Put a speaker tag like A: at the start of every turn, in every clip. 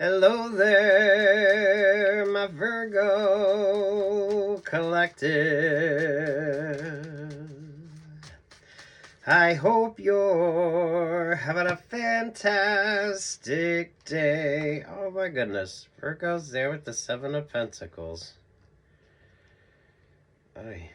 A: Hello there, my Virgo collective. I hope you're having a fantastic day. Oh my goodness, Virgo's there with the Seven of Pentacles. Oy.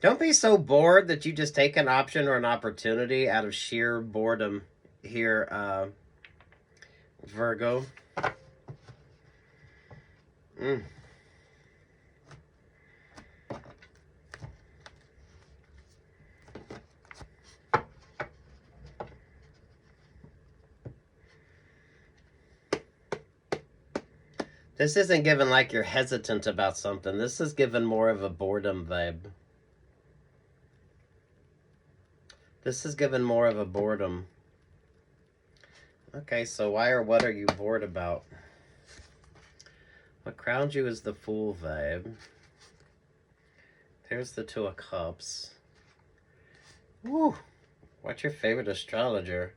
A: Don't be so bored that you just take an option or an opportunity out of sheer boredom here, Virgo. This isn't given like you're hesitant about something. This is given more of a boredom vibe. This is given more of a boredom. Okay, so why or what are you bored about? What crowns you is the Fool vibe. There's the Two of Cups. Woo! What's your favorite astrologer?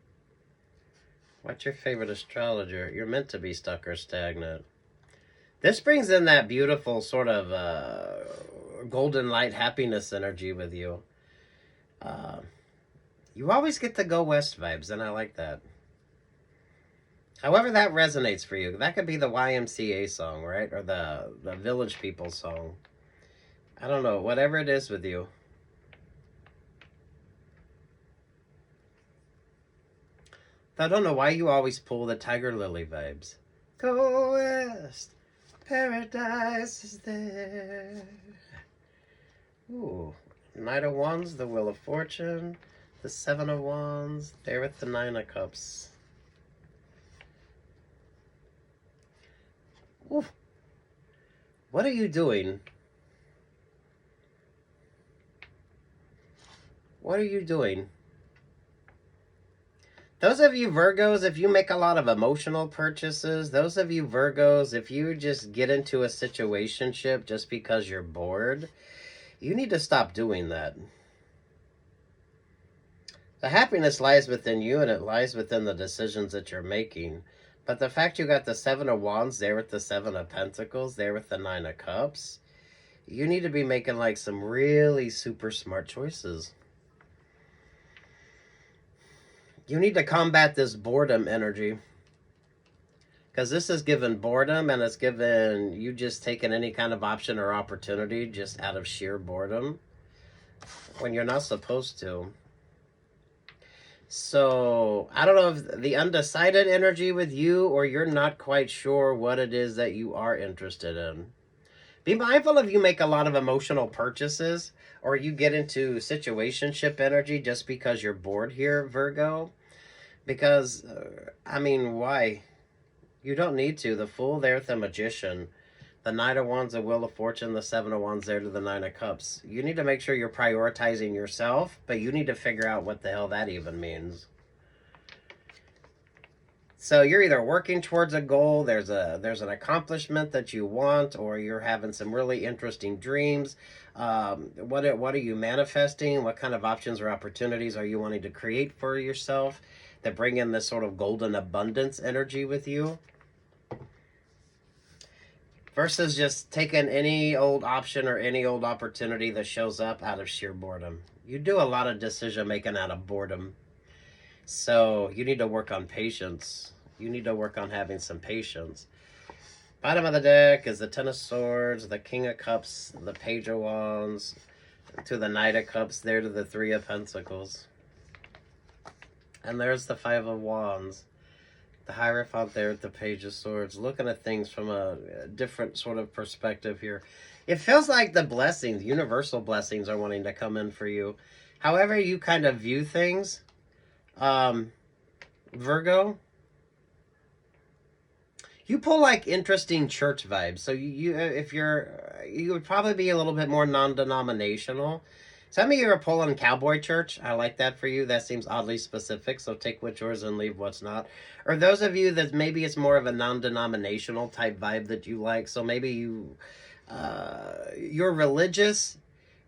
A: What's your favorite astrologer? You're meant to be stuck or stagnant. This brings in that beautiful sort of golden light happiness energy with you. You always get the Go West vibes, and I like that. However that resonates for you. That could be the YMCA song, right? Or the Village People song. I don't know. Whatever it is with you. I don't know why you always pull the Tiger Lily vibes. Go West. Paradise is there. Ooh. Knight of Wands, the Wheel of Fortune. The Seven of Wands. There with the Nine of Cups. Ooh. What are you doing? What are you doing? Those of you Virgos, if you make a lot of emotional purchases, those of you Virgos, if you just get into a situationship just because you're bored, you need to stop doing that. The happiness lies within you, and it lies within the decisions that you're making. But the fact you got the Seven of Wands there with the Seven of Pentacles, there with the Nine of Cups, you need to be making like some really super smart choices. You need to combat this boredom energy. Because this is given boredom, and it's given you just taking any kind of option or opportunity just out of sheer boredom when you're not supposed to. So, I don't know if the undecided energy with you, or you're not quite sure what it is that you are interested in. Be mindful if you make a lot of emotional purchases, or you get into situationship energy just because you're bored here, Virgo. Because, I mean, why? You don't need to. The Fool there with the Magician. The Knight of Wands, the Wheel of Fortune, the Seven of Wands there to the Nine of Cups. You need to make sure you're prioritizing yourself, but you need to figure out what the hell that even means. So you're either working towards a goal, there's an accomplishment that you want, or you're having some really interesting dreams. What are you manifesting? What kind of options or opportunities are you wanting to create for yourself that bring in this sort of golden abundance energy with you? Versus just taking any old option or any old opportunity that shows up out of sheer boredom. You do a lot of decision making out of boredom. So you need to work on patience. You need to work on having some patience. Bottom of the deck is the Ten of Swords, the King of Cups, the Page of Wands, to the Knight of Cups, there to the Three of Pentacles. And there's the Five of Wands. The Hierophant there at the Page of Swords, looking at things from a different sort of perspective here. It feels like the blessings, universal blessings, are wanting to come in for you. However you kind of view things, Virgo, you pull like interesting church vibes. So you would probably be a little bit more non-denominational. Some of you are pulling cowboy church. I like that for you. That seems oddly specific, so take what's yours and leave what's not. Or those of you that maybe it's more of a non-denominational type vibe that you like. So maybe you're religious,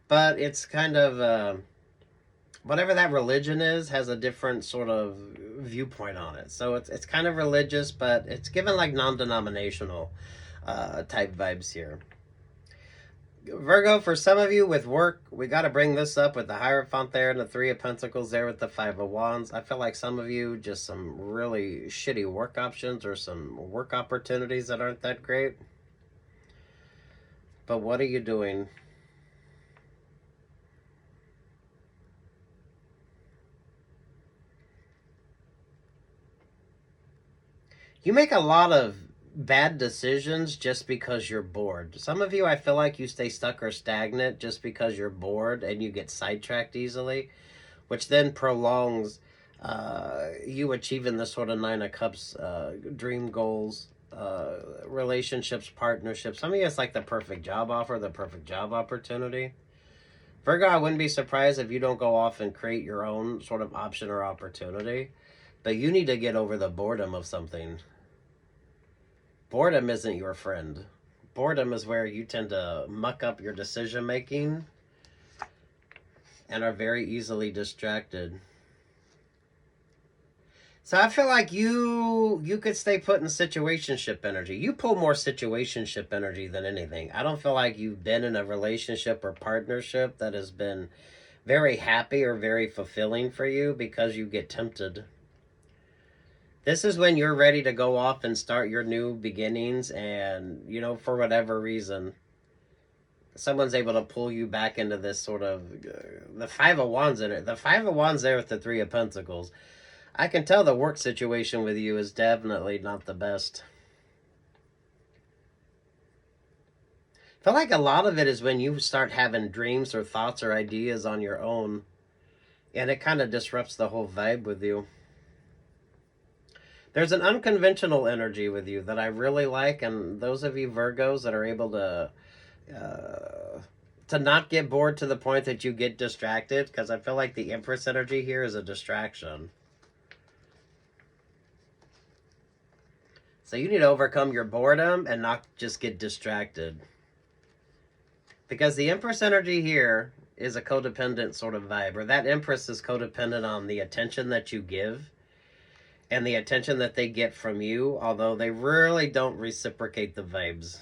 A: but it's kind of whatever that religion is has a different sort of viewpoint on it. So it's kind of religious, but it's given like non-denominational type vibes here. Virgo, for some of you with work, we got to bring this up with the Hierophant there and the Three of Pentacles there with the Five of Wands. I feel like some of you just some really shitty work options or some work opportunities that aren't that great. But what are you doing? You make a lot of bad decisions just because you're bored. Some of you, I feel like you stay stuck or stagnant just because you're bored and you get sidetracked easily, which then prolongs you achieving this sort of Nine of Cups dream goals, relationships, partnerships. Some of you, it's like the perfect job offer, the perfect job opportunity. Virgo, I wouldn't be surprised if you don't go off and create your own sort of option or opportunity, but you need to get over the boredom of something. Boredom isn't your friend. Boredom is where you tend to muck up your decision making and are very easily distracted. So I feel like you could stay put in situationship energy. You pull more situationship energy than anything. I don't feel like you've been in a relationship or partnership that has been very happy or very fulfilling for you because you get tempted. This is when you're ready to go off and start your new beginnings, and, you know, for whatever reason, someone's able to pull you back into this sort of, the Five of Wands in it. The Five of Wands there with the Three of Pentacles. I can tell the work situation with you is definitely not the best. I feel like a lot of it is when you start having dreams or thoughts or ideas on your own, and it kind of disrupts the whole vibe with you. There's an unconventional energy with you that I really like, and those of you Virgos that are able to not get bored to the point that you get distracted, because I feel like the Empress energy here is a distraction. So you need to overcome your boredom and not just get distracted. Because the Empress energy here is a codependent sort of vibe, or that Empress is codependent on the attention that you give and the attention that they get from you, although they really don't reciprocate the vibes.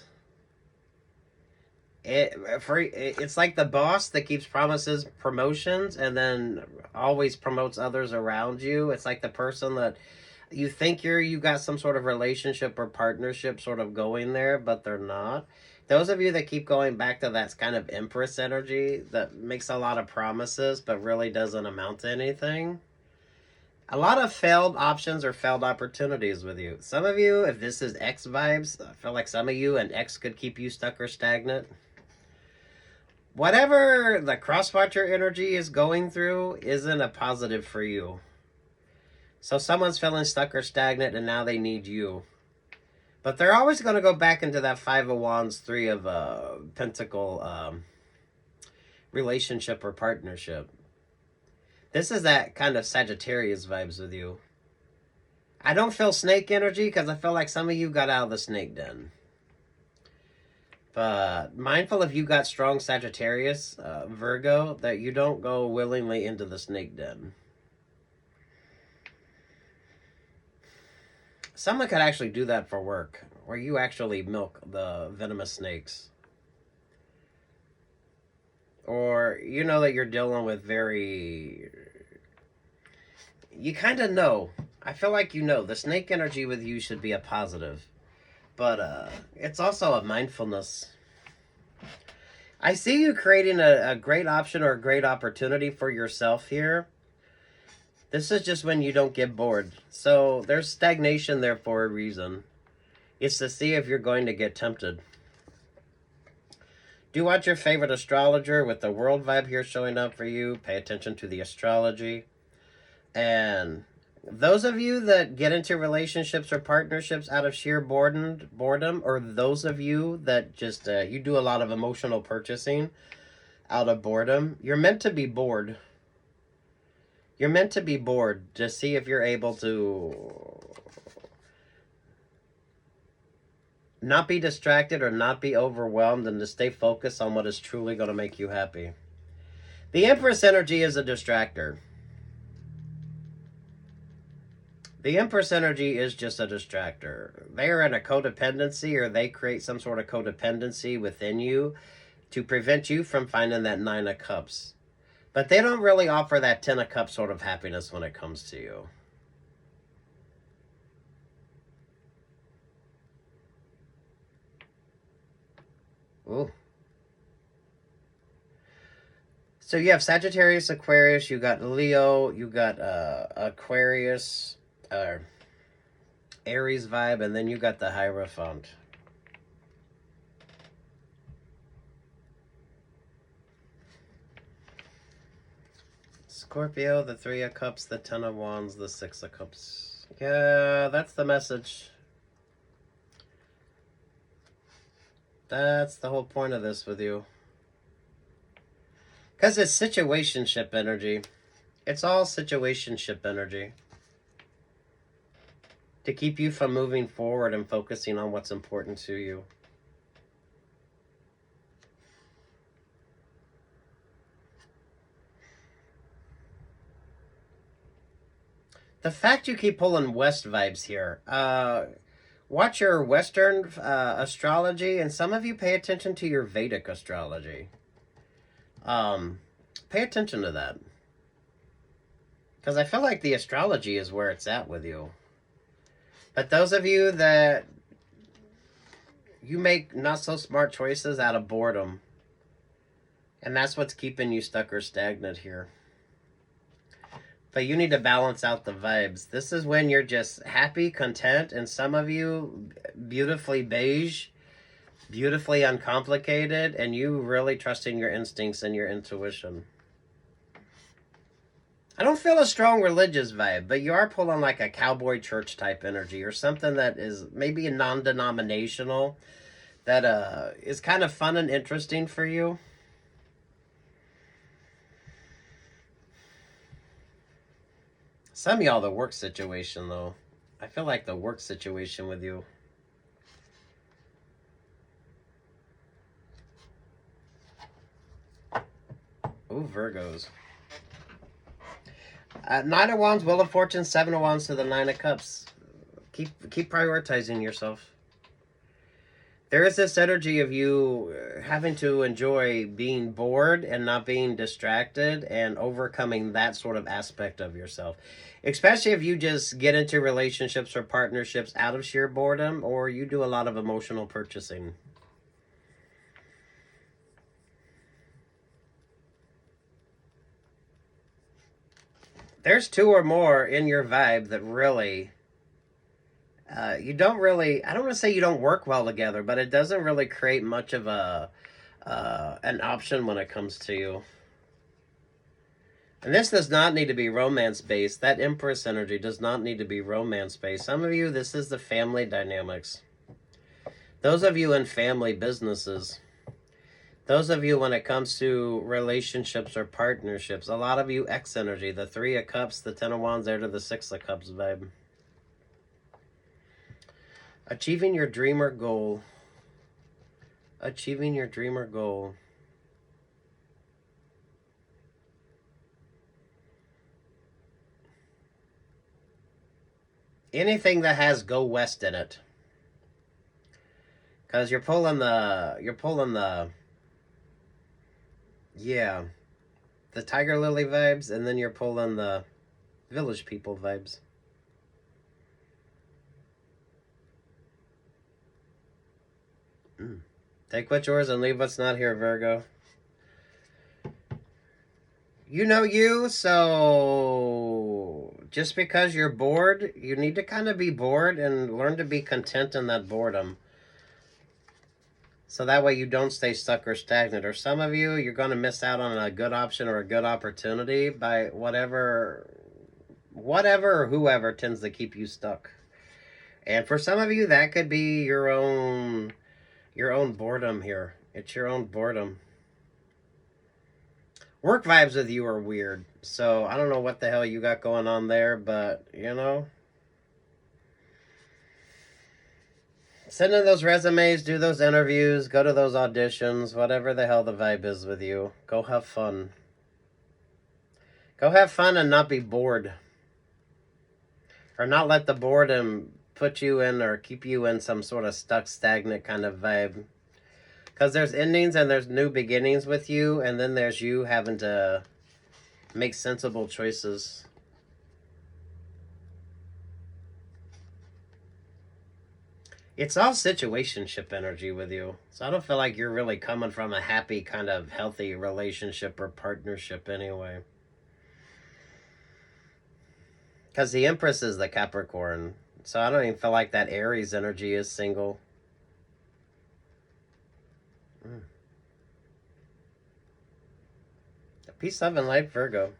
A: It's like the boss that keeps promises promotions and then always promotes others around you. It's like the person that you think you got some sort of relationship or partnership sort of going there, but they're not. Those of you that keep going back to that kind of Empress energy that makes a lot of promises but really doesn't amount to anything. A lot of failed options or failed opportunities with you. Some of you, if this is X vibes, I feel like some of you, an X could keep you stuck or stagnant. Whatever the cross-watcher energy is going through isn't a positive for you. So someone's feeling stuck or stagnant and now they need you. But they're always going to go back into that Five of Wands, Three of Pentacle relationship or partnership. This is that kind of Sagittarius vibes with you. I don't feel snake energy because I feel like some of you got out of the snake den. But mindful if you got strong Sagittarius, Virgo, that you don't go willingly into the snake den. Someone could actually do that for work, where you actually milk the venomous snakes. Or you know that you're dealing with very... You kind of know. I feel like you know. The snake energy with you should be a positive. But it's also a mindfulness. I see you creating a great option or a great opportunity for yourself here. This is just when you don't get bored. So there's stagnation there for a reason. It's to see if you're going to get tempted. Do watch your favorite astrologer with the world vibe here showing up for you. Pay attention to the astrology. And those of you that get into relationships or partnerships out of sheer boredom, or those of you that just, you do a lot of emotional purchasing out of boredom, you're meant to be bored. You're meant to be bored to see if you're able to not be distracted or not be overwhelmed and to stay focused on what is truly going to make you happy. The Empress energy is a distractor. The Empress energy is just a distractor. They are in a codependency, or they create some sort of codependency within you to prevent you from finding that Nine of Cups. But they don't really offer that Ten of Cups sort of happiness when it comes to you. Ooh. So you have Sagittarius, Aquarius, you got Leo, you got Aquarius, Aries vibe, and then you got the Hierophant. Scorpio, the Three of Cups, the Ten of Wands, the Six of Cups. Yeah, that's the message. That's the whole point of this with you. Because it's situationship energy. It's all situationship energy. To keep you from moving forward and focusing on what's important to you. The fact you keep pulling West vibes here. Watch your Western astrology, and some of you pay attention to your Vedic astrology. Pay attention to that. Because I feel like the astrology is where it's at with you. But those of you that you make not so smart choices out of boredom, and that's what's keeping you stuck or stagnant here. But you need to balance out the vibes. This is when you're just happy, content, and some of you beautifully beige, beautifully uncomplicated, and you really trust in your instincts and your intuition. I don't feel a strong religious vibe, but you are pulling like a cowboy church type energy, or something that is maybe a non-denominational, that is kind of fun and interesting for you. Some of y'all, the work situation, though. I feel like the work situation with you. Ooh, Virgos. Nine of Wands, Wheel of Fortune, Seven of Wands to the Nine of Cups. Keep prioritizing yourself. There is this energy of you having to enjoy being bored and not being distracted, and overcoming that sort of aspect of yourself. Especially if you just get into relationships or partnerships out of sheer boredom, or you do a lot of emotional purchasing. There's two or more in your vibe that really... you don't really, I don't want to say you don't work well together, but it doesn't really create much of an option when it comes to you. And this does not need to be romance-based. That Empress energy does not need to be romance-based. Some of you, this is the family dynamics. Those of you in family businesses. Those of you when it comes to relationships or partnerships. A lot of you X energy. The Three of Cups, the Ten of Wands, there to the Six of Cups vibe. Achieving your dream or goal. Achieving your dream or goal. Anything that has go west in it. Because you're pulling the, yeah, the Tiger Lily vibes, and then you're pulling the Village People vibes. Take what's yours and leave what's not here, Virgo. You know you, so just because you're bored, you need to kind of be bored and learn to be content in that boredom. So that way you don't stay stuck or stagnant. Or some of you, you're going to miss out on a good option or a good opportunity by whatever or whoever tends to keep you stuck. And for some of you, that could be your own boredom here. It's your own boredom. Work vibes with you are weird. So I don't know what the hell you got going on there, but you know. Send in those resumes, do those interviews, go to those auditions, whatever the hell the vibe is with you. Go have fun. Go have fun and not be bored. Or not let the boredom put you in or keep you in some sort of stuck, stagnant kind of vibe. Because there's endings and there's new beginnings with you, and then there's you having to make sensible choices. It's all situationship energy with you. So I don't feel like you're really coming from a happy, kind of healthy relationship or partnership anyway. Because the Empress is the Capricorn. So I don't even feel like that Aries energy is single. Peace, love, and light, Virgo.